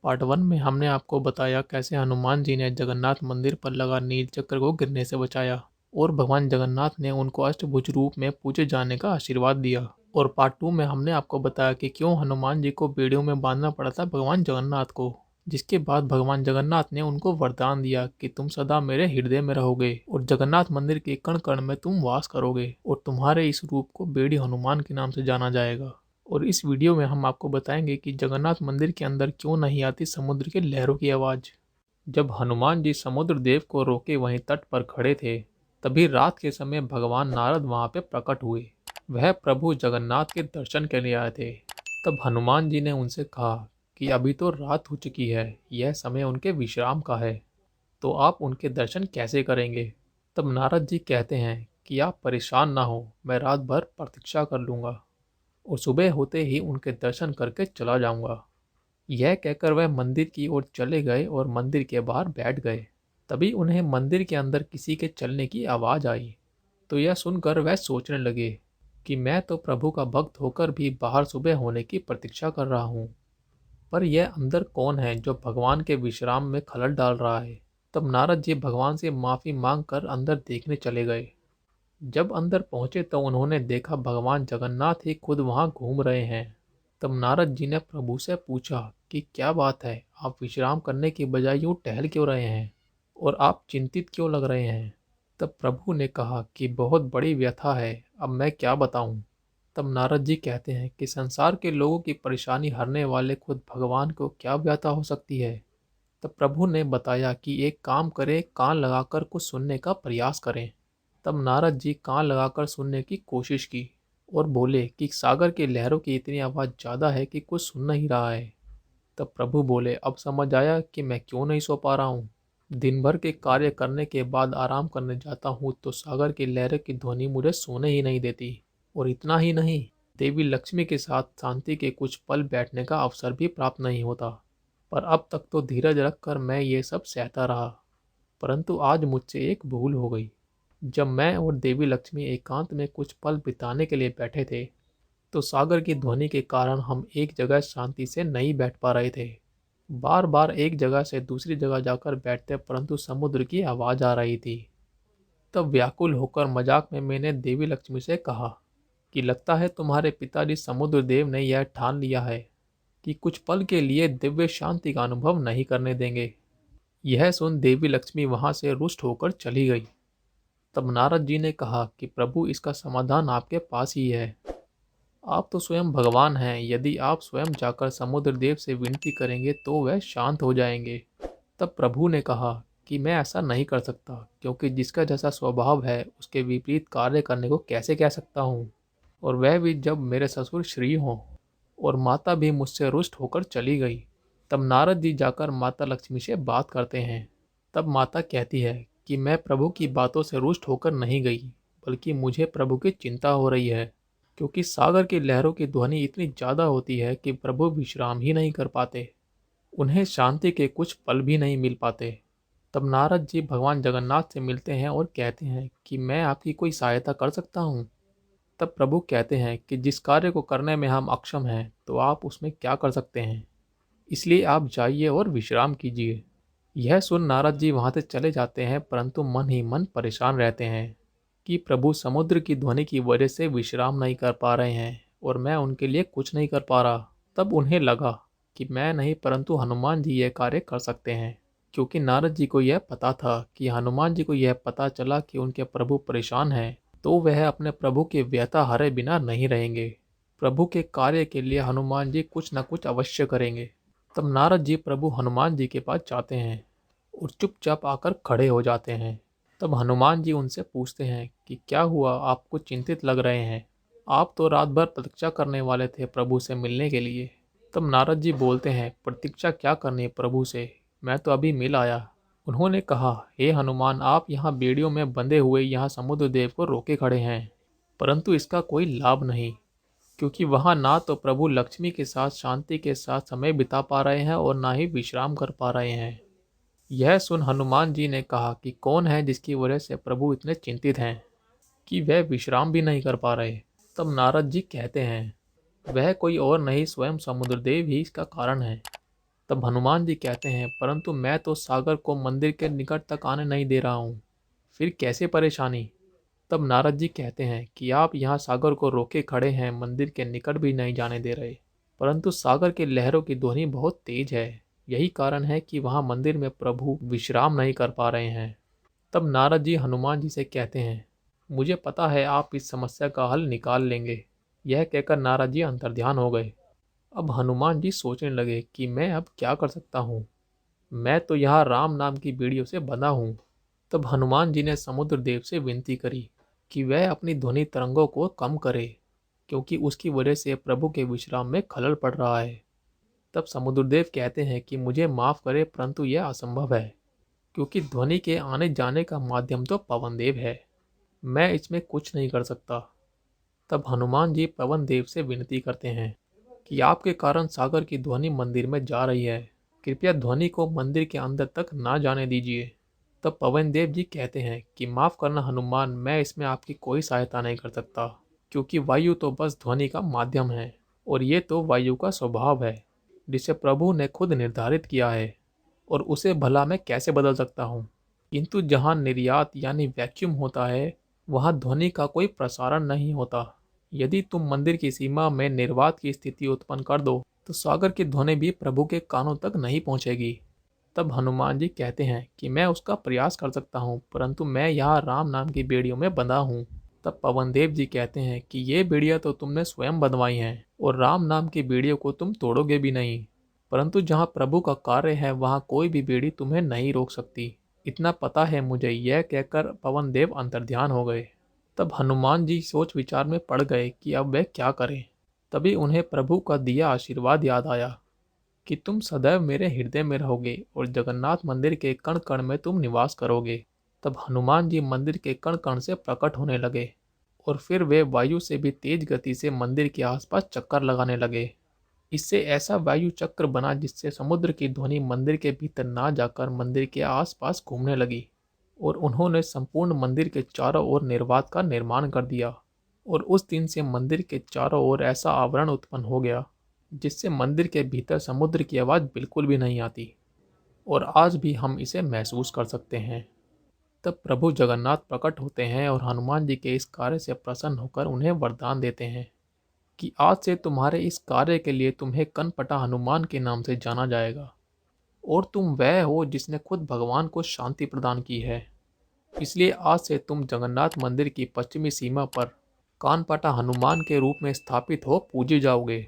Part 1 में हमने आपको बताया कैसे हनुमान जी ने जगन्नाथ मंदिर पर लगा नील चक्र को गिरने से बचाया और भगवान जगन्नाथ ने उनको अष्टभुज रूप में पूजे जाने का आशीर्वाद दिया। और पार्ट 2 में हमने आपको बताया कि क्यों हनुमान जी को बेड़ियों में बांधना पड़ा था भगवान जगन्नाथ को, जिसके बाद भगवान जगन्नाथ ने उनको वरदान दिया कि तुम सदा मेरे हृदय में रहोगे और जगन्नाथ मंदिर के कण कण में तुम वास करोगे और तुम्हारे इस रूप को बेड़ी हनुमान के नाम से जाना जाएगा। और इस वीडियो में हम आपको बताएंगे कि जगन्नाथ मंदिर के अंदर क्यों नहीं आती समुद्र के लहरों की आवाज़। जब हनुमान जी समुद्र देव को रोके वहीं तट पर खड़े थे, तभी रात के समय भगवान नारद वहां पे प्रकट हुए। वह प्रभु जगन्नाथ के दर्शन के लिए आए थे। तब हनुमान जी ने उनसे कहा कि अभी तो रात हो चुकी है, यह समय उनके विश्राम का है, तो आप उनके दर्शन कैसे करेंगे। तब नारद जी कहते हैं कि आप परेशान ना हो, मैं रात भर प्रतीक्षा कर लूँगा और सुबह होते ही उनके दर्शन करके चला जाऊंगा। यह कहकर वह मंदिर की ओर चले गए और मंदिर के बाहर बैठ गए। तभी उन्हें मंदिर के अंदर किसी के चलने की आवाज़ आई। तो यह सुनकर वह सोचने लगे कि मैं तो प्रभु का भक्त होकर भी बाहर सुबह होने की प्रतीक्षा कर रहा हूँ, पर यह अंदर कौन है जो भगवान के विश्राम में खलल डाल रहा है। तब नारद जी भगवान से माफ़ी मांग कर अंदर देखने चले गए। जब अंदर पहुंचे तो उन्होंने देखा भगवान जगन्नाथ ही खुद वहां घूम रहे हैं। तब नारद जी ने प्रभु से पूछा कि क्या बात है, आप विश्राम करने के बजाय यूं टहल क्यों रहे हैं और आप चिंतित क्यों लग रहे हैं। तब प्रभु ने कहा कि बहुत बड़ी व्यथा है, अब मैं क्या बताऊं। तब नारद जी कहते हैं कि संसार के लोगों की परेशानी हरने वाले खुद भगवान को क्या व्यथा हो सकती है। तब प्रभु ने बताया कि एक काम करें, कान लगाकर कुछ सुनने का प्रयास करें। तब नारद जी कान लगाकर सुनने की कोशिश की और बोले कि सागर की लहरों की इतनी आवाज़ ज़्यादा है कि कुछ सुन नहीं रहा है। तब प्रभु बोले, अब समझ आया कि मैं क्यों नहीं सो पा रहा हूँ। दिन भर के कार्य करने के बाद आराम करने जाता हूँ तो सागर की लहरों की ध्वनि मुझे सोने ही नहीं देती। और इतना ही नहीं, देवी लक्ष्मी के साथ शांति के कुछ पल बैठने का अवसर भी प्राप्त नहीं होता। पर अब तक तो धीरज रखकर मैं ये सब सहता रहा, परंतु आज मुझसे एक भूल हो गई। जब मैं और देवी लक्ष्मी एकांत में कुछ पल बिताने के लिए बैठे थे, तो सागर की ध्वनि के कारण हम एक जगह शांति से नहीं बैठ पा रहे थे। बार बार एक जगह से दूसरी जगह जाकर बैठते, परंतु समुद्र की आवाज़ आ रही थी। तब व्याकुल होकर मजाक में मैंने देवी लक्ष्मी से कहा कि लगता है तुम्हारे पिताजी समुद्र देव ने यह ठान लिया है कि कुछ पल के लिए दिव्य शांति का अनुभव नहीं करने देंगे। यह सुन देवी लक्ष्मी वहां से रुष्ट होकर चली गई। तब नारद जी ने कहा कि प्रभु, इसका समाधान आपके पास ही है। आप तो स्वयं भगवान हैं, यदि आप स्वयं जाकर समुद्र देव से विनती करेंगे तो वह शांत हो जाएंगे। तब प्रभु ने कहा कि मैं ऐसा नहीं कर सकता, क्योंकि जिसका जैसा स्वभाव है उसके विपरीत कार्य करने को कैसे कह सकता हूँ, और वह भी जब मेरे ससुर श्री हों। और माता भी मुझसे रुष्ट होकर चली गई। तब नारद जी जाकर माता लक्ष्मी से बात करते हैं। तब माता कहती है कि मैं प्रभु की बातों से रुष्ट होकर नहीं गई, बल्कि मुझे प्रभु की चिंता हो रही है, क्योंकि सागर की लहरों की ध्वनि इतनी ज़्यादा होती है कि प्रभु विश्राम ही नहीं कर पाते, उन्हें शांति के कुछ पल भी नहीं मिल पाते। तब नारद जी भगवान जगन्नाथ से मिलते हैं और कहते हैं कि मैं आपकी कोई सहायता कर सकता हूँ। तब प्रभु कहते हैं कि जिस कार्य को करने में हम अक्षम हैं, तो आप उसमें क्या कर सकते हैं, इसलिए आप जाइए और विश्राम कीजिए। यह सुन नारद जी वहां से चले जाते हैं, परंतु मन ही मन परेशान रहते हैं कि प्रभु समुद्र की ध्वनि की वजह से विश्राम नहीं कर पा रहे हैं और मैं उनके लिए कुछ नहीं कर पा रहा। तब उन्हें लगा कि मैं नहीं, परंतु हनुमान जी यह कार्य कर सकते हैं, क्योंकि नारद जी को यह पता था कि हनुमान जी को यह पता चला कि उनके प्रभु परेशान हैं, तो वह अपने प्रभु की व्यथा हरे बिना नहीं रहेंगे। प्रभु के कार्य के लिए हनुमान जी कुछ न कुछ अवश्य करेंगे। तब नारद जी प्रभु हनुमान जी के पास जाते हैं और चुपचाप आकर खड़े हो जाते हैं। तब हनुमान जी उनसे पूछते हैं कि क्या हुआ, आपको चिंतित लग रहे हैं, आप तो रात भर प्रतीक्षा करने वाले थे प्रभु से मिलने के लिए। तब नारद जी बोलते हैं, प्रतीक्षा क्या करनी प्रभु से, मैं तो अभी मिल आया। उन्होंने कहा, हे हनुमान, आप यहाँ बेड़ियों में बंधे हुए यहाँ समुद्र देव को रोके खड़े हैं, परंतु इसका कोई लाभ नहीं, क्योंकि वहाँ ना तो प्रभु लक्ष्मी के साथ शांति के साथ समय बिता पा रहे हैं और ना ही विश्राम कर पा रहे हैं। यह सुन हनुमान जी ने कहा कि कौन है जिसकी वजह से प्रभु इतने चिंतित हैं कि वह विश्राम भी नहीं कर पा रहे। तब नारद जी कहते हैं, वह कोई और नहीं, स्वयं समुद्रदेव ही इसका कारण है। तब हनुमान जी कहते हैं, परंतु मैं तो सागर को मंदिर के निकट तक आने नहीं दे रहा हूँ, फिर कैसे परेशानी। तब नारद जी कहते हैं कि आप यहाँ सागर को रोके खड़े हैं, मंदिर के निकट भी नहीं जाने दे रहे, परंतु सागर की लहरों की ध्वनि बहुत तेज है, यही कारण है कि वहाँ मंदिर में प्रभु विश्राम नहीं कर पा रहे हैं। तब नारद जी हनुमान जी से कहते हैं, मुझे पता है आप इस समस्या का हल निकाल लेंगे। यह कहकर नारद जी अंतर्ध्यान हो गए। अब हनुमान जी सोचने लगे कि मैं अब क्या कर सकता हूँ, मैं तो यहाँ राम नाम की बेड़ियों से बंधा हूँ। तब हनुमान जी ने समुद्र देव से विनती करी कि वह अपनी ध्वनि तरंगों को कम करे, क्योंकि उसकी वजह से प्रभु के विश्राम में खलल पड़ रहा है। तब समुद्रदेव कहते हैं कि मुझे माफ करे, परंतु यह असंभव है, क्योंकि ध्वनि के आने जाने का माध्यम तो पवन देव है, मैं इसमें कुछ नहीं कर सकता। तब हनुमान जी पवन देव से विनती करते हैं कि आपके कारण सागर की ध्वनि मंदिर में जा रही है, कृपया ध्वनि को मंदिर के अंदर तक ना जाने दीजिए। तब पवन देव जी कहते हैं कि माफ करना हनुमान, मैं इसमें आपकी कोई सहायता नहीं कर सकता, क्योंकि वायु तो बस ध्वनि का माध्यम है, और ये तो वायु का स्वभाव है, जिसे प्रभु ने खुद निर्धारित किया है, और उसे भला मैं कैसे बदल सकता हूँ। किंतु जहाँ निर्यात यानी वैक्यूम होता है, वहाँ ध्वनि का कोई प्रसारण नहीं होता। यदि तुम मंदिर की सीमा में निर्वात की स्थिति उत्पन्न कर दो, तो सागर की ध्वनि भी प्रभु के कानों तक नहीं पहुँचेगी। तब हनुमान जी कहते हैं कि मैं उसका प्रयास कर सकता हूँ, परंतु मैं यहाँ राम नाम की बेड़ियों में बंधा हूँ। तब पवन देव जी कहते हैं कि ये बेड़ियाँ तो तुमने स्वयं बंधवाई हैं, और राम नाम की बेड़ियों को तुम तोड़ोगे भी नहीं, परंतु जहाँ प्रभु का कार्य है वहाँ कोई भी बेड़ी तुम्हें नहीं रोक सकती, इतना पता है मुझे। यह कहकर पवन देव अंतर्ध्यान हो गए। तब हनुमान जी सोच विचार में पड़ गए कि अब वे क्या करें। तभी उन्हें प्रभु का दिया आशीर्वाद याद आया कि तुम सदैव मेरे हृदय में रहोगे और जगन्नाथ मंदिर के कण कण में तुम निवास करोगे। तब हनुमान जी मंदिर के कण कण से प्रकट होने लगे, और फिर वे वायु से भी तेज गति से मंदिर के आसपास चक्कर लगाने लगे। इससे ऐसा वायु चक्र बना जिससे समुद्र की ध्वनि मंदिर के भीतर ना जाकर मंदिर के आसपास घूमने लगी, और उन्होंने संपूर्ण मंदिर के चारों ओर निर्वात का निर्माण कर दिया। और उस दिन से मंदिर के चारों ओर ऐसा आवरण उत्पन्न हो गया जिससे मंदिर के भीतर समुद्र की आवाज़ बिल्कुल भी नहीं आती, और आज भी हम इसे महसूस कर सकते हैं। तब प्रभु जगन्नाथ प्रकट होते हैं और हनुमान जी के इस कार्य से प्रसन्न होकर उन्हें वरदान देते हैं कि आज से तुम्हारे इस कार्य के लिए तुम्हें कनपटा हनुमान के नाम से जाना जाएगा, और तुम वह हो जिसने खुद भगवान को शांति प्रदान की है। इसलिए आज से तुम जगन्नाथ मंदिर की पश्चिमी सीमा पर कानपटा हनुमान के रूप में स्थापित हो पूजे जाओगे।